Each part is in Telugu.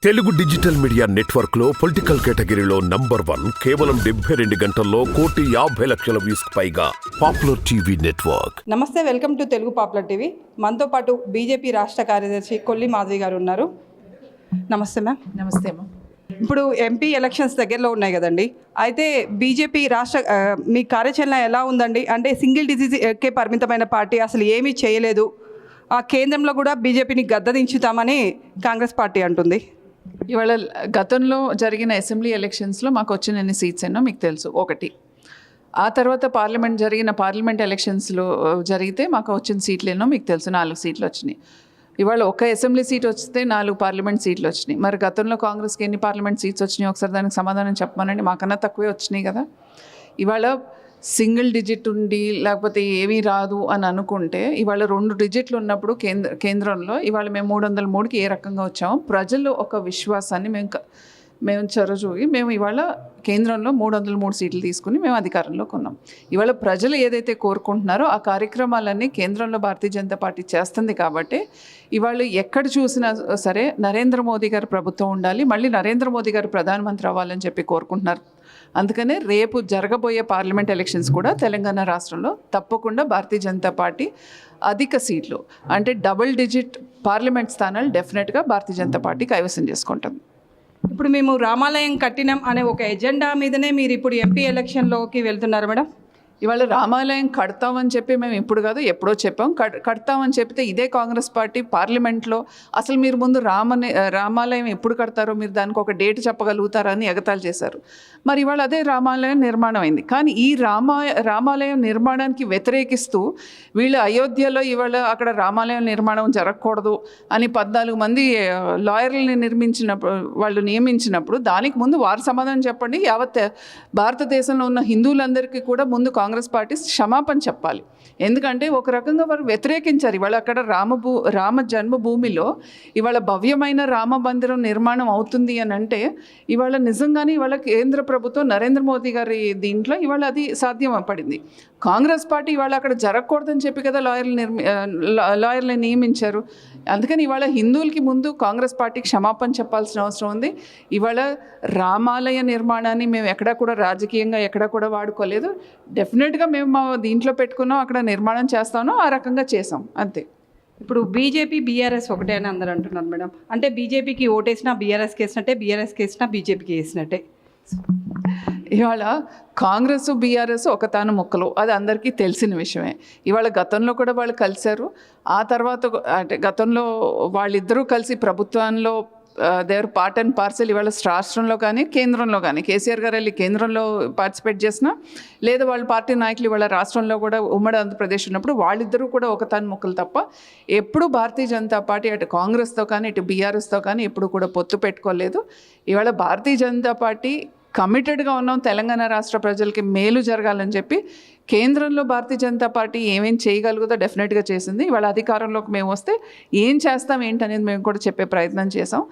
తెలుగు డిజిటల్ మీడియా నెట్వర్క్ లో పొలిటికల్ కేటగిరీలో #1 కేవలం 72 గంటల్లో 1,50,00,000 వ్యూస్ పైగా పాపులర్ టీవీ నెట్వర్క్. నమస్తే, welcome to Telugu popular TV. మనతో పాటు బీజేపీ రాష్ట్ర కార్యదర్శి కొల్లి మాధవి గారు ఉన్నారు. నమస్తే మ్యామ్. నమస్తే అమ్మా. ఇప్పుడు ఎంపీ ఎలక్షన్స్ దగ్గరలో ఉన్నాయి కదండి. అయితే బీజేపీ రాష్ట్ర మీ కార్యాచరణ ఎలా ఉందండి? అంటే సింగిల్ డిజిట్కే పరిమితమైన పార్టీ అసలు ఏమీ చేయలేదు, ఆ కేంద్రంలో కూడా బీజేపీని గద్దదించుతామని కాంగ్రెస్ పార్టీ అంటుంది. ఇవాళ గతంలో జరిగిన అసెంబ్లీ ఎలక్షన్స్లో మాకు వచ్చిన ఎన్ని సీట్స్ ఎన్నో మీకు తెలుసు, 1. ఆ తర్వాత పార్లమెంట్ ఎలక్షన్స్లో జరిగితే మాకు వచ్చిన సీట్లు ఎన్నో మీకు తెలుసు, 4 సీట్లు వచ్చినాయి. ఇవాళ ఒక అసెంబ్లీ సీట్ వస్తే 4 పార్లమెంట్ సీట్లు వచ్చినాయి. మరి గతంలో కాంగ్రెస్కి ఎన్ని పార్లమెంట్ సీట్స్ వచ్చినాయి ఒకసారి దానికి సమాధానం చెప్పమనండి. మాకన్నా తక్కువే వచ్చినాయి కదా. ఇవాళ సింగిల్ డిజిట్ ఉండి లేకపోతే ఏమీ రాదు అని అనుకుంటే ఇవాళ 2 డిజిట్లు ఉన్నప్పుడు కేంద్రంలో ఇవాళ మేము 303కి ఏ రకంగా వచ్చామో ప్రజలు ఒక విశ్వాసాన్ని మేము చొరజూగి మేము ఇవాళ కేంద్రంలో 303 సీట్లు తీసుకుని మేము అధికారంలోకి ఉన్నాం. ఇవాళ ప్రజలు ఏదైతే కోరుకుంటున్నారో ఆ కార్యక్రమాలన్నీ కేంద్రంలో భారతీయ జనతా పార్టీ చేస్తుంది. కాబట్టి ఇవాళ ఎక్కడ చూసినా సరే నరేంద్ర మోదీ గారు ప్రభుత్వం ఉండాలి, మళ్ళీ నరేంద్ర మోదీ గారు ప్రధానమంత్రి అవ్వాలని చెప్పి కోరుకుంటున్నారు. అందుకనే రేపు జరగబోయే పార్లమెంట్ ఎలక్షన్స్ కూడా తెలంగాణ రాష్ట్రంలో తప్పకుండా భారతీయ జనతా పార్టీ అధిక సీట్లు అంటే డబుల్ డిజిట్ పార్లమెంట్ స్థానాలు డెఫినెట్గా భారతీయ జనతా పార్టీ కైవసం చేసుకుంటుంది. ఇప్పుడు మేము రామాలయం కట్టినాం అనే ఒక ఎజెండా మీదనే మీరు ఇప్పుడు ఎంపీ ఎలక్షన్లోకి వెళ్తున్నారు మేడం. ఇవాళ రామాలయం కడతామని చెప్పి మేము ఇప్పుడు కాదు ఎప్పుడో చెప్పాం. కడతామని చెప్తే ఇదే కాంగ్రెస్ పార్టీ పార్లమెంట్లో అసలు మీరు ముందు రామాలయం ఎప్పుడు కడతారో మీరు దానికి ఒక డేట్ చెప్పగలుగుతారని ఎగతాళి చేశారు. మరి ఇవాళ అదే రామాలయం నిర్మాణం అయింది. కానీ ఈ రామాలయం నిర్మాణానికి వ్యతిరేకిస్తూ వీళ్ళు అయోధ్యలో ఇవాళ అక్కడ రామాలయం నిర్మాణం జరగకూడదు అని 14 మంది లాయర్లని వాళ్ళు నియమించినప్పుడు దానికి ముందు వారు సమాధానం చెప్పండి. యావత్ భారతదేశంలో ఉన్న హిందువులందరికీ కూడా ముందు కాంగ్రెస్ పార్టీ క్షమాపణ చెప్పాలి. ఎందుకంటే ఒక రకంగా వారు వ్యతిరేకించారు. ఇవాళ అక్కడ రామ జన్మభూమిలో ఇవాళ భవ్యమైన రామ మందిరం నిర్మాణం అవుతుంది అని అంటే ఇవాళ నిజంగానే ఇవాళ కేంద్ర ప్రభుత్వం నరేంద్ర మోదీ గారి దీంట్లో ఇవాళ అది సాధ్యం పడింది. కాంగ్రెస్ పార్టీ ఇవాళ అక్కడ జరగకూడదని చెప్పి కదా లాయర్లని నియమించారు. అందుకని ఇవాళ హిందువులకి ముందు కాంగ్రెస్ పార్టీ క్షమాపణ చెప్పాల్సిన అవసరం ఉంది. ఇవాళ రామాలయ నిర్మాణాన్ని మేము ఎక్కడా కూడా రాజకీయంగా ఎక్కడా కూడా వాడుకోలేదు. డెఫినెట్గా మేము మా దీంట్లో పెట్టుకున్నాం, అక్కడ నిర్మాణం చేస్తామో ఆ రకంగా చేసాం, అంతే. ఇప్పుడు బీజేపీ బీఆర్ఎస్ ఒకటే అని అందరూ అంటున్నారు మేడం. అంటే బీజేపీకి ఓటేసినా బీఆర్ఎస్కి వేసినట్టే, బీఆర్ఎస్కి వేసినా బీజేపీకి వేసినట్టే. ఇవాళ కాంగ్రెస్ బీఆర్ఎస్ ఒకతాను ముక్కలు, అది అందరికీ తెలిసిన విషయమే. ఇవాళ గతంలో కూడా వాళ్ళు కలిశారు. ఆ తర్వాత అంటే గతంలో వాళ్ళిద్దరూ కలిసి ప్రభుత్వంలో దేవర్ పార్ట్ అండ్ పార్సెల్. ఇవాళ రాష్ట్రంలో కానీ కేంద్రంలో కానీ కేసీఆర్ గారు వెళ్ళి కేంద్రంలో పార్టిసిపేట్ చేసినా లేదా వాళ్ళ పార్టీ నాయకులు ఇవాళ రాష్ట్రంలో కూడా ఉమ్మడి ఆంధ్రప్రదేశ్ ఉన్నప్పుడు వాళ్ళిద్దరూ కూడా ఒకతాను ముక్కలు తప్ప ఎప్పుడు భారతీయ జనతా పార్టీ అటు కాంగ్రెస్తో కానీ ఇటు బీఆర్ఎస్తో కానీ ఎప్పుడు కూడా పొత్తు పెట్టుకోలేదు. ఇవాళ భారతీయ జనతా పార్టీ కమిటెడ్గా ఉన్నాం తెలంగాణ రాష్ట్ర ప్రజలకి మేలు జరగాలని చెప్పి. కేంద్రంలో భారతీయ జనతా పార్టీ ఏమేం చేయగలుగుతో డెఫినెట్గా చేసింది. ఇవాళ అధికారంలోకి మేము వస్తే ఏం చేస్తాం ఏంటనేది మేము కూడా చెప్పే ప్రయత్నం చేసాం.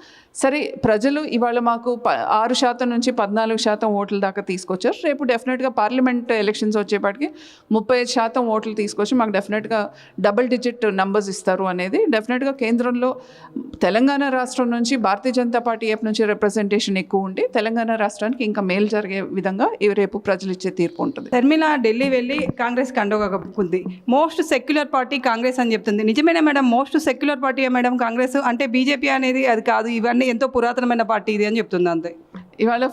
సరే, ప్రజలు ఇవాళ మాకు 6% నుంచి 14% ఓట్ల దాకా తీసుకొచ్చారు. రేపు డెఫినెట్గా పార్లమెంట్ ఎలక్షన్స్ వచ్చేపాటికి 35% ఓట్లు తీసుకొచ్చి మాకు డెఫినెట్గా డబుల్ డిజిట్ నంబర్స్ ఇస్తారు అనేది డెఫినెట్గా కేంద్రంలో తెలంగాణ రాష్ట్రం నుంచి భారతీయ జనతా పార్టీ వైపు నుంచి రిప్రజెంటేషన్ ఎక్కువ ఉండి తెలంగాణ రాష్ట్రానికి ఇంకా మేలు జరిగే విధంగా రేపు ప్రజలు ఇచ్చే తీర్పు ఉంటుంది. షర్మిల ఢిల్లీ వెళ్ళి కాంగ్రెస్ కండువా కప్పుకుంది. మోస్ట్ సెక్యులర్ పార్టీ కాంగ్రెస్ అని చెప్తుంది. నిజమేనా madam? Most secular party madam Congress అంటే బీజేపీ అనేది అది కాదు, ఇవన్నీ ఎంతో పురాతనమైన పార్టీ ఇది అని చెప్తుంది, అంతే. ఇవాళ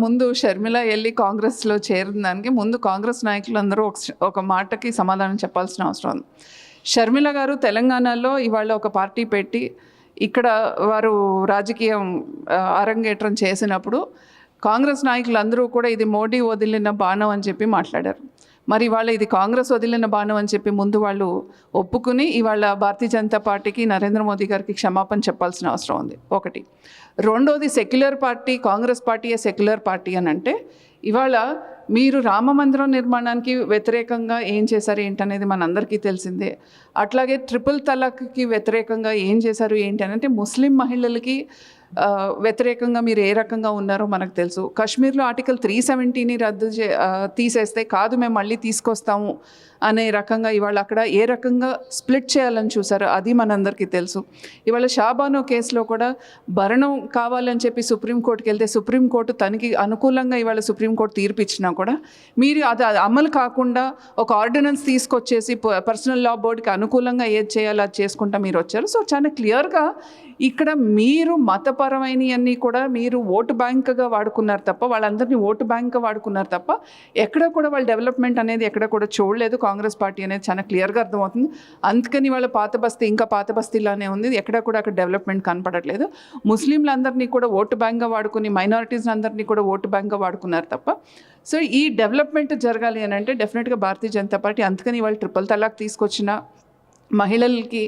ముందు షర్మిల వెళ్ళి కాంగ్రెస్లో చేరడానికి ముందు కాంగ్రెస్ నాయకులందరూ ఒక మాటకి సమాధానం చెప్పాల్సిన అవసరం ఉంది. షర్మిల గారు తెలంగాణలో ఇవాళ ఒక పార్టీ పెట్టి ఇక్కడ వారు రాజకీయం అరంగేట్రం చేసినప్పుడు కాంగ్రెస్ నాయకులందరూ కూడా ఇది మోడీ వదిలిన బాణం అని చెప్పి మాట్లాడారు. మరి ఇవాళ ఇది కాంగ్రెస్ వదిలిన బాణం అని చెప్పి ముందు వాళ్ళు ఒప్పుకుని ఇవాళ భారతీయ జనతా పార్టీకి నరేంద్ర మోదీ గారికి క్షమాపణ చెప్పాల్సిన అవసరం ఉంది, 1. రెండోది, సెక్యులర్ పార్టీ కాంగ్రెస్ పార్టీయే సెక్యులర్ పార్టీ అని అంటే ఇవాళ మీరు రామ మందిరం నిర్మాణానికి వ్యతిరేకంగా ఏం చేశారు ఏంటనేది మనందరికీ తెలిసిందే. అట్లాగే ట్రిపుల్ తలాక్కి వ్యతిరేకంగా ఏం చేశారు ఏంటి అని అంటే ముస్లిం మహిళలకి వ్యతిరేకంగా మీరు ఏ రకంగా ఉన్నారో మనకు తెలుసు. కాశ్మీర్లో ఆర్టికల్ 370ని తీసేస్తే కాదు మేము మళ్ళీ తీసుకొస్తాము అనే రకంగా ఇవాళ అక్కడ ఏ రకంగా స్ప్లిట్ చేయాలని చూసారో అది మనందరికీ తెలుసు. ఇవాళ షాబానో కేసులో కూడా భరణం కావాలని చెప్పి సుప్రీంకోర్టుకి వెళ్తే సుప్రీంకోర్టు తనకి అనుకూలంగా ఇవాళ సుప్రీంకోర్టు తీర్పు ఇచ్చినా కూడా మీరు అది అమలు కాకుండా ఒక ఆర్డినెన్స్ తీసుకొచ్చేసి పర్సనల్ లా బోర్డుకి అనుకూలంగా ఏది చేయాలో అది చేసుకుంటా మీరు వచ్చారు. సో చాలా క్లియర్గా ఇక్కడ మీరు మతపరమైనవన్నీ కూడా మీరు ఓటు బ్యాంక్గా వాడుకున్నారు తప్ప, వాళ్ళందరినీ ఓటు బ్యాంక్గా వాడుకున్నారు తప్ప ఎక్కడ కూడా వాళ్ళ డెవలప్మెంట్ అనేది ఎక్కడ కూడా చూడలేదు. కాంగ్రెస్ పార్టీ అనేది చాలా క్లియర్గా అర్థమవుతుంది. అందుకని వాళ్ళ పాత బస్తీ ఇంకా పాత బస్తీలానే ఉంది, ఎక్కడ కూడా అక్కడ డెవలప్మెంట్ కనపడట్లేదు. ముస్లింలందరినీ కూడా ఓటు బ్యాంక్గా వాడుకుని మైనారిటీస్ అందరినీ కూడా ఓటు బ్యాంక్గా వాడుకున్నారు తప్ప. సో ఈ డెవలప్మెంట్ జరగాలి అని అంటే డెఫినెట్గా భారతీయ జనతా పార్టీ, అందుకని వాళ్ళు ట్రిపుల్ తలాక్ తీసుకొచ్చిన మహిళలకి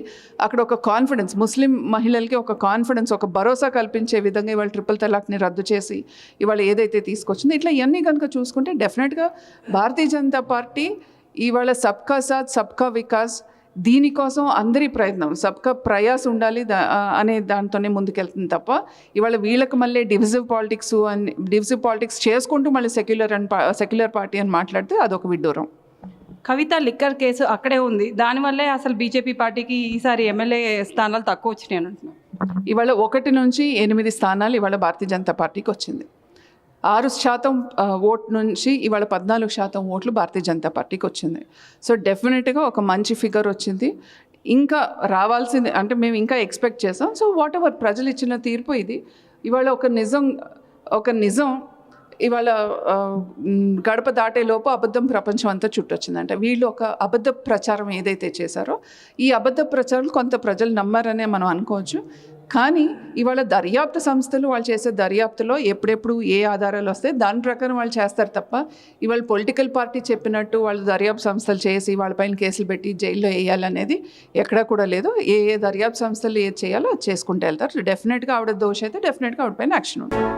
అక్కడ ఒక కాన్ఫిడెన్స్, ముస్లిం మహిళలకి ఒక కాన్ఫిడెన్స్, ఒక భరోసా కల్పించే విధంగా ఇవాళ ట్రిపుల్ తలాక్ని రద్దు చేసి ఇవాళ ఏదైతే తీసుకొచ్చిందో ఇట్లా ఇవన్నీ కనుక చూసుకుంటే డెఫినెట్గా భారతీయ జనతా పార్టీ ఇవాళ సబ్కా సాత్ సబ్కా వికాస్ దీనికోసం అందరి ప్రయత్నం, సబ్కా ప్రయాస్ ఉండాలి అనే దాంతోనే ముందుకెళ్తుంది తప్ప ఇవాళ వీళ్ళకి మళ్ళీ డివిజివ్ పాలిటిక్స్ చేసుకుంటూ మళ్ళీ సెక్యులర్ పార్టీ అని మాట్లాడితే అదొక విడ్డూరం. కవిత లిక్కర్ కేసు అక్కడే ఉంది, దానివల్లే అసలు బీజేపీ పార్టీకి ఈసారి ఎమ్మెల్యే స్థానాలు తక్కువ వచ్చినాయి అని అంటున్నాను. ఇవాళ 1 నుంచి 8 స్థానాలు ఇవాళ భారతీయ జనతా పార్టీకి వచ్చింది. 6% ఓట్ నుంచి ఇవాళ 14% ఓట్లు భారతీయ జనతా పార్టీకి వచ్చింది. సో డెఫినెట్గా ఒక మంచి ఫిగర్ వచ్చింది. ఇంకా రావాల్సింది అంటే మేము ఇంకా ఎక్స్పెక్ట్ చేసాం. సో వాట్ ఎవర్ ప్రజలు ఇచ్చిన తీర్పు ఇది. ఇవాళ ఒక నిజం ఇవాళ గడప దాటేలోపు అబద్ధం ప్రపంచం అంతా చుట్టొచ్చిందంట. వీళ్ళు ఒక అబద్ధ ప్రచారం ఏదైతే చేశారో ఈ అబద్ధ ప్రచారం కొంత ప్రజలు నమ్మారనే మనం అనుకోవచ్చు. కానీ ఇవాళ దర్యాప్తు సంస్థలు వాళ్ళు చేసే దర్యాప్తులో ఎప్పుడెప్పుడు ఏ ఆధారాలు వస్తాయి దాని ప్రకారం వాళ్ళు చేస్తారు తప్ప ఇవాళ పొలిటికల్ పార్టీ చెప్పినట్టు వాళ్ళు దర్యాప్తు సంస్థలు చేసి వాళ్ళపైన కేసులు పెట్టి జైల్లో వేయాలనేది ఎక్కడా కూడా లేదు. ఏ దర్యాప్తు సంస్థలు ఏది చేయాలో అది చేసుకుంటూ వెళ్తారు. డెఫినెట్గా ఆవిడ దోష అయితే డెఫినెట్గా ఆవిడపైన యాక్షన్ ఉంటుంది.